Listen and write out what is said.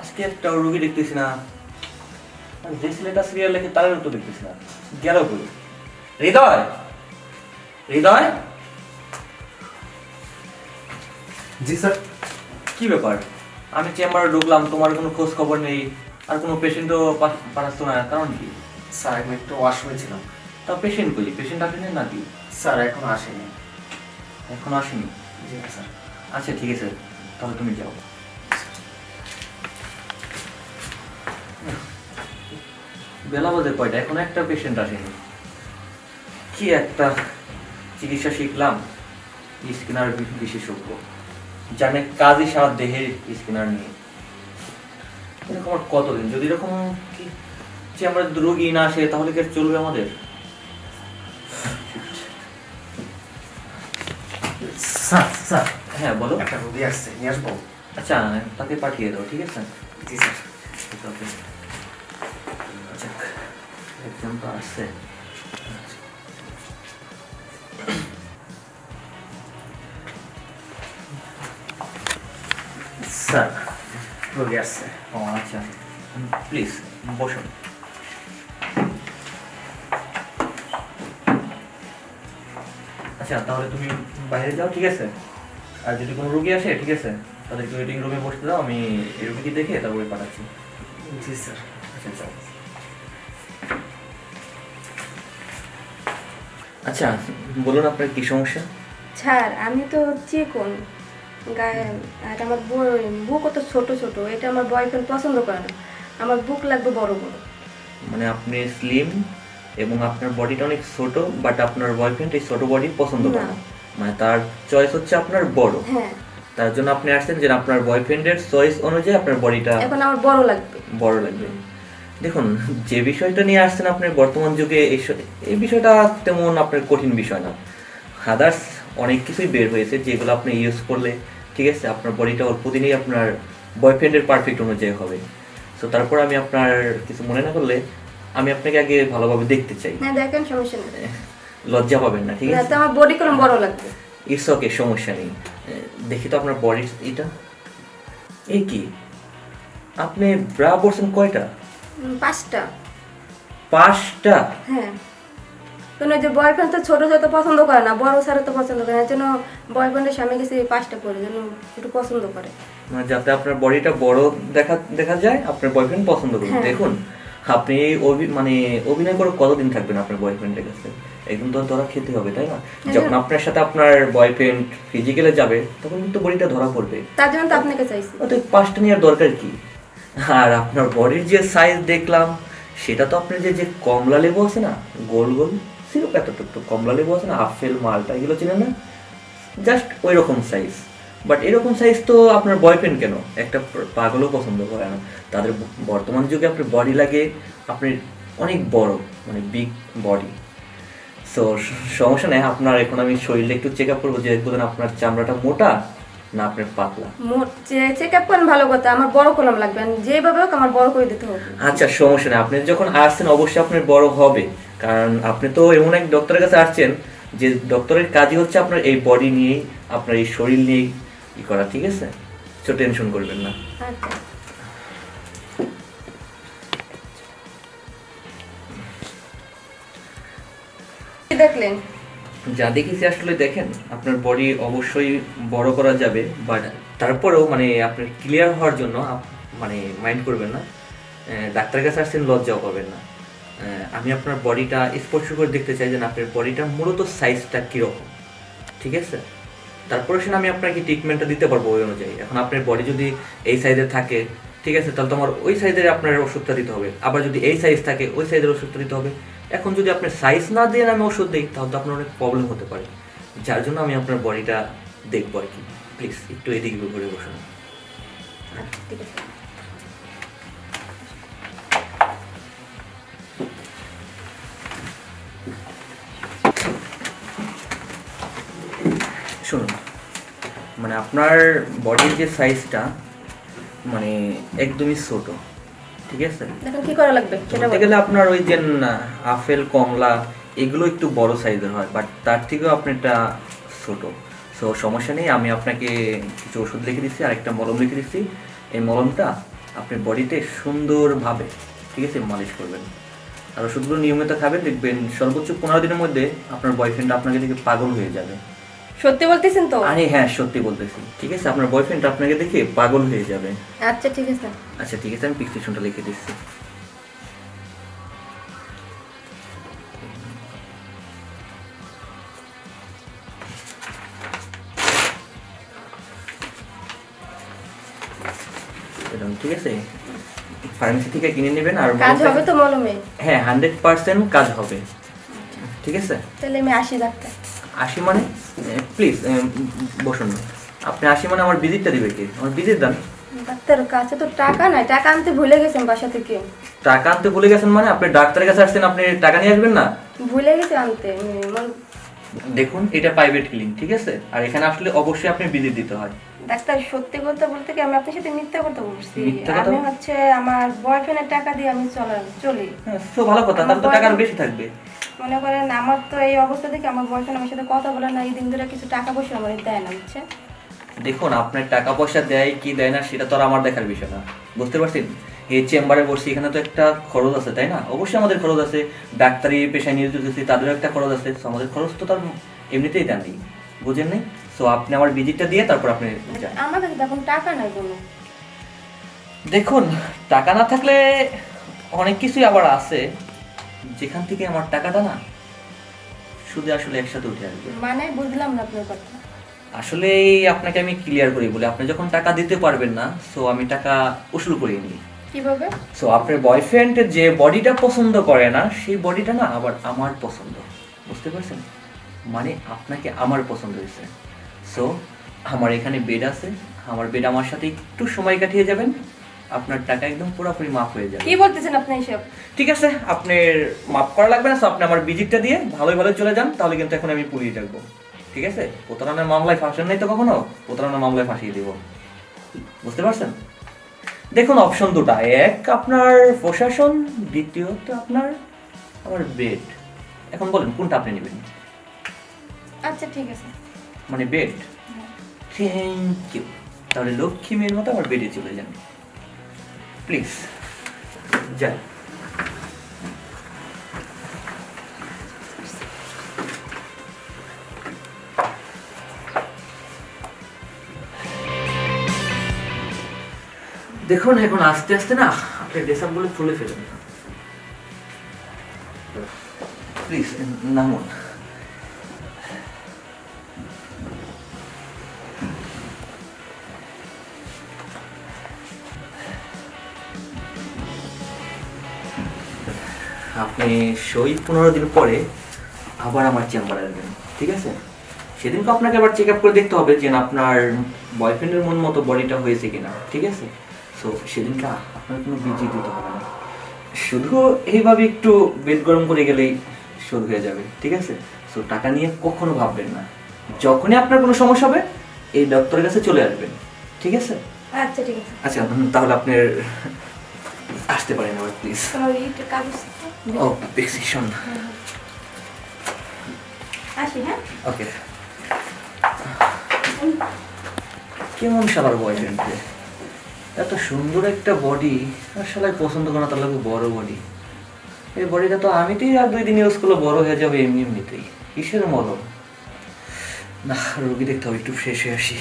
আজকে একটা রোগী দেখতেছি না, আর যে ছেলেটা সিরিয়াল লেখে তারও তো দেখতেছি না, গেল কই? হৃদয়, হৃদয়, জি স্যার। কি ব্যাপার? আমি চেম্বারে ঢুকলাম, তোমার কোনো খোঁজ খবর নেই, আর কোনো পেশেন্টও পাঠাচ্ছ না, কারণ কি? স্যার আমি একটু ওয়াশরুমে ছিলাম। তা পেশেন্ট কই? পেশেন্ট আসেনি নাকি? স্যার এখনো আসেনি। এখনো আসেনি? জি না স্যার। আচ্ছা ঠিক আছে, তাহলে তুমি যাও। বেলা বাজে কয়টা, এখনো একটা পেশেন্ট আসেনি। কি একটা চিকিৎসা শিখলাম, স্কিনার বিশেষজ্ঞ, জানে কাজই সারা দেহের স্কিনার নিয়ে। এরকম আর কতদিন? যদি এরকম কি যে আমরা রোগী না আসে তাহলে কি আর চলবে আমাদের? স্যার স্যার হ্যাঁ বলো। একটা রোগী আসছে, নিয়ে আসবো? আচ্ছা তাকে পাঠিয়ে দাও, ঠিক আছে? জি স্যার। আচ্ছা একজন তো আসছে। স্যার রোগী আসছে। ও আচ্ছা, প্লিজ বসুন। আচ্ছা তাহলে তুমি বাইরে যাও, ঠিক আছে? আর যদি কোনো রোগী আসে, ঠিক আছে, তাদেরকে ওয়েটিং রুমে বসতে দাও, আমি এই রোগীকে দেখে তারপরে পাঠাচ্ছি। জি স্যার। আচ্ছা যাও। আচ্ছা বলুন আপনার কি সমস্যা? স্যার আমি তো চিকন গায়ে, আর আমার বুক তো ছোট ছোট, এটা আমার বয়ফ্রেন্ড পছন্দ করে না, আমার বুক লাগবে বড় বড়। মানে আপনি স্লিম এবং আপনার বডিটা অনেক ছোট, বাট আপনার বয়ফ্রেন্ড এই ছোট বডি পছন্দ করে না, না। মানে তার চয়েস হচ্ছে আপনার বড়। হ্যাঁ, তার জন্য আপনি আসছেন যে আপনার বয়ফ্রেন্ডের চয়েস অনুযায়ী আপনার বডিটা এখন আমার বড় লাগবে। বড় লাগবে। দেখুন, যে বিষয়টা নিয়ে আসছেন আপনার বর্তমান যুগে, এই বিষয়টা তেমন আপনার কঠিন বিষয় না। আদার্স অনেক কিছুই বের হয়েছে যেগুলো আপনি ইউজ করলে, ঠিক আছে, আপনার বডিটা অল্প দিনেই আপনার বয়ফ্রেন্ডের পারফেক্ট অনুযায়ী হবে। সো তারপর আমি আপনার কিছু মনে না করলে আমি আপনাকে আগে ভালোভাবে দেখতে চাই। হ্যাঁ দেখেন, সমস্যা নেই। লজ্জা পাবেন না, ঠিক না আছে? তো আমার বডি কোনো বড় লাগবে। ইটস ওকে, সমস্যা নেই। দেখি তো আপনার বডির এটা। এই কি, আপনি ব্রা পরছেন কয়টা? 5টা। 5টা? হ্যাঁ, কেন যে বয়ফ্রেন্ড তো ছোট ছোট পছন্দ করে না, বড় ছাড়া তো পছন্দ করে না, এর জন্য বয়ফ্রেন্ডের স্বামী গেছে 5টা পরে, যেন একটু পছন্দ করে। মানে যাতে আপনার বডিটা বড় দেখা দেখা যায়, আপনার বয়ফ্রেন্ড পছন্দ করবে। হ্যাঁ। দেখুন, আপনি মানে অভিনয় করে কতদিন থাকবেন আপনার বয়ফ্রেন্ডের কাছে? একদম তো ধরা খেতে হবে, তাই না? যখন আপনার সাথে আপনার বয়ফ্রেন্ড ফিজিক্যালে যাবে তখন কিন্তু বডিটা ধরা পড়বে। তার জন্য তো আপনাকে চাইছি। তো 5টা নেওয়ার দরকার কি? আর আপনার বডির যে সাইজ দেখলাম, সেটা তো আপনার যে যে কমলা লেবু আছে না, গোল গোল সিরপ এতটুকু তো কমলা লেবু আছে না, আপেল মালটা, এগুলো চেনেন না? জাস্ট ওই রকম সাইজ। বাট এরকম সাইজ তো আপনার বয়ফ্রেন্ড কেন, একটা পাগলও পছন্দ করে না। তাদের বর্তমান যুগে আপনার বডি লাগে আপনার অনেক বড়, মানে বিগ বডি। সো সমস্যা নেই, আপনার এখন আমি শরীরটা একটু চেক আপ করবো যে দেখবেন আপনার চামড়াটা মোটা না আপনার পাতলা। চেক আপ করেন, ভালো কথা, আমার বড় কলম লাগবে, যেভাবে হোক আমার বড় করে দিতে হবে। আচ্ছা সমস্যা নেই, আপনি যখন আসছেন অবশ্যই আপনার বড় হবে, কারণ আপনি তো এমন এক ডক্টরের কাছে আসছেন যে ডক্টরের কাজই হচ্ছে আপনার এই বডি নিয়ে, আপনার এই শরীর নিয়ে ই করা, ঠিক আছে? তো টেনশন করবেন না। আচ্ছা। কি দেখলেন? যা দেখেছি আসলে দেখেন, আপনার বডি অবশ্যই বড় করা যাবে, বাট তারপরেও মানে আপনার ক্লিয়ার হওয়ার জন্য মানে মাইন্ড করবেন না, ডাক্তারের কাছে আসছেন লজ্জাও পাবেন না। আমি আপনার বডিটা স্পর্শ করে দেখতে চাই যে আপনার বডিটা মূলত সাইজটা কীরকম, ঠিক আছে? তারপরে সেটা আমি আপনাকে ট্রিটমেন্টটা দিতে পারবো ওই অনুযায়ী। এখন আপনার বডি যদি এই সাইজের থাকে, ঠিক আছে, তাহলে তো আমার ওই সাইজের আপনার ওষুধটা দিতে হবে। আবার যদি এই সাইজ থাকে, ওই সাইজের ওষুধটা দিতে হবে। এখন যদি আপনার সাইজ না দিয়ে আমি ওষুধ দিই তাহলে তো আপনার অনেক প্রবলেম হতে পারে, যার জন্য আমি আপনার বডিটা দেখবো আর কি। প্লিজ একটু এদিকে ঘুরে বসুন। আচ্ছা, ঠিক আছে। শুনুন, মানে আপনার বডির যে সাইজটা মানে একদমই ছোট, ঠিক আছে? দেখেন কি করা লাগবে সেটা বলতে বলেন। গেলে আপনার ওই যে আপেল কমলা এগুলো একটু বড় সাইজের হয়, বাট তার থেকেও আপনারটা ছোট। সো সমস্যা নেই, আমি আপনাকে কিছু ওষুধ লিখে দিচ্ছি আর একটা মলম লিখে দিচ্ছি। এই মলমটা আপনি বডিতে সুন্দরভাবে, ঠিক আছে, মালিশ করবেন। আর ওষুধগুলো নিয়মিত খাবেন, দেখবেন সর্বোচ্চ 15 দিনের মধ্যে আপনার বয়ফ্রেন্ড আপনাকে দেখে পাগল হয়ে যাবে। সত্যি বলতেছেন তো? আরে হ্যাঁ, সত্যি বলতেছি, ঠিক আছে? আপনার বয়ফ্রেন্ড আপনাকে দেখে পাগল হয়ে যাবে। আচ্ছা ঠিক আছে। আচ্ছা ঠিক আছে, আমি প্রেসক্রিপশনটা লিখে দিচ্ছি। এরকম, ঠিক আছে, ফার্মেসি থেকে কিনে নেবেন। আর কাজ হবে তো মলমে? হ্যাঁ, 100% কাজ হবে, ঠিক আছে? তাহলে আমি আসি ডাক্তার। 80 মানে? প্লিজ বসুন না। আপনি 80 মানে আমার ভিজিটটা দিবে কি? আমার ভিজিট দেন। ডাক্তার কাছে তো টাকা নাই, টাকা আনতে ভুলে গেছেন বাসা থেকে। টাকা আনতে ভুলে গেছেন মানে? আপনি ডাক্তারের কাছে আসছেন, আপনি টাকা নিয়ে আসবেন না? ভুলে গেছে আনতে। দেখুন, এটা প্রাইভেট ক্লিনিক, ঠিক আছে? আর এখানে আসলে অবশ্যই আপনি ভিজিট দিতে হয়। ডাক্তার সত্যি বলতে বলতে কি আমি আপনার সাথে মিথ্যা কথা বলছি? মিথ্যা কথা? আমি হচ্ছে আমার বয়ফ্রেন্ডের টাকা দিয়ে আমি চলি। হ্যাঁ, তো ভালো কথা, তাহলে তো টাকা আরো বেশি থাকবে। মনে করেন আমার তো এই অবস্থা থেকে আমার বয়ফ্রেন্ড আমার সাথে কথা বলে না, এই দিন ধরে কিছু টাকা পয়সা আমার দেয় না, বুঝছে? দেখুন, আপনার টাকা পয়সা দেয় কি দেয় না সেটা তো আর আমার দেখার বিষয় না, বুঝতে পারছেন? এই চেম্বারে বসছি, এখানে তো একটা খরচ আছে, তাই না? অবশ্যই আমাদের খরচ আছে, ডাক্তারি পেশায় নিয়োজিত হয়েছি, তাদেরও একটা খরচ আছে। তো আমাদের খরচ তো তার এমনিতেই দেন নেই, বুঝেন নাই? সো আপনি আমার ভিজিটটা দিয়ে তারপর আপনি যান। আমার কাছে এখন টাকা নাই কোনো। দেখুন, টাকা না থাকলে অনেক কিছুই আবার আছে, যেখান থেকে আমার টাকাটা না শুধু আসলে একসাথে উঠে আসবে। মানে বুঝলাম না আপনার কথা। আসলে আপনাকে আমি ক্লিয়ার করি বলি, আপনি যখন টাকা দিতে পারবেন না, সো আমি টাকা উসুল করে নিই। কিভাবে? সো আপনার বয়ফ্রেন্ড যে বডিটা পছন্দ করে না, সেই বডিটা না আবার আমার পছন্দ, বুঝতে পারছেন? মানে আপনাকে আমার পছন্দ হয়েছে। সো আমার এখানে বেড আছে, আমার বেড আমার সাথে একটু সময় কাটিয়ে যাবেন, আপনার টাকা একদম পুরোপুরি মাফ হয়ে যাবে। কি বলতেছেন আপনি এসব? ঠিক আছে, আপনার মাফ করা লাগবে না। সো আপনি আমার ভিজিটটা দিয়ে ভালোই ভালো চলে যান, তাহলে কিন্তু এখন আমি পুলিশ ডাকবো, ঠিক আছে? প্রতারণার মামলায় ফাঁসেন নাই তো কখনো? প্রতারণার মামলায় ফাঁসিয়ে দিব, বুঝতে পারছেন? দেখুন, অপশন দুটা, এক আপনার প্রশাসন, দ্বিতীয়ত আপনার আমার বেড। এখন বলেন কোনটা আপনি নেবেন? আচ্ছা ঠিক আছে। মানে বেড? Thank you. তাহলে লক্ষ্মী মেয়ের মতো আমার বেডে চলে যান, প্লিজ যান। দেখুন, এখন আস্তে আস্তে না আপনি ড্রেসআপগুলো খুলে ফেলুন, প্লিজ নামুন। আপনি সই 15 দিন পরে আবার আমার চেম্বারে আসবেন, ঠিক আছে? সেদিনকে আপনাকে আবার চেক আপ করে দেখতে হবে যে না আপনার বয়ফ্রেন্ডের মন মতো বডিটা হয়েছে কিনা, ঠিক আছে? সো সেদিনকে আপনার কোনো ভিজিট দিতে হবে না, শুধু এইভাবে একটু বেড গরম করে গেলেই শোধ হয়ে যাবে, ঠিক আছে? সো টাকা নিয়ে কখনো ভাববেন না, যখনই আপনার কোনো সমস্যা হবে এই ডক্টরের কাছে চলে আসবেন, ঠিক আছে? আচ্ছা ঠিক আছে। আচ্ছা, তাহলে আপনার আসতে পারেন আবার প্লিজ। আমার এইটা কাগজ। ও প্রেসক্রিপশন। আসি, হ্যাঁ? ওকে। কেমন শালার বয়ফ্রেন্ড, এত সুন্দর একটা বডি, আর শালায় পছন্দ করে না, তার লাগে বড় বডি। এই বডিটা তো আমিতেই আর 2 দিন ইউজ করলে বড় হয়ে যাবে এমনিতেই। কিসের মলম? না, রোগী দেখতে হবে, একটু ফ্রেশ হয়ে আসি।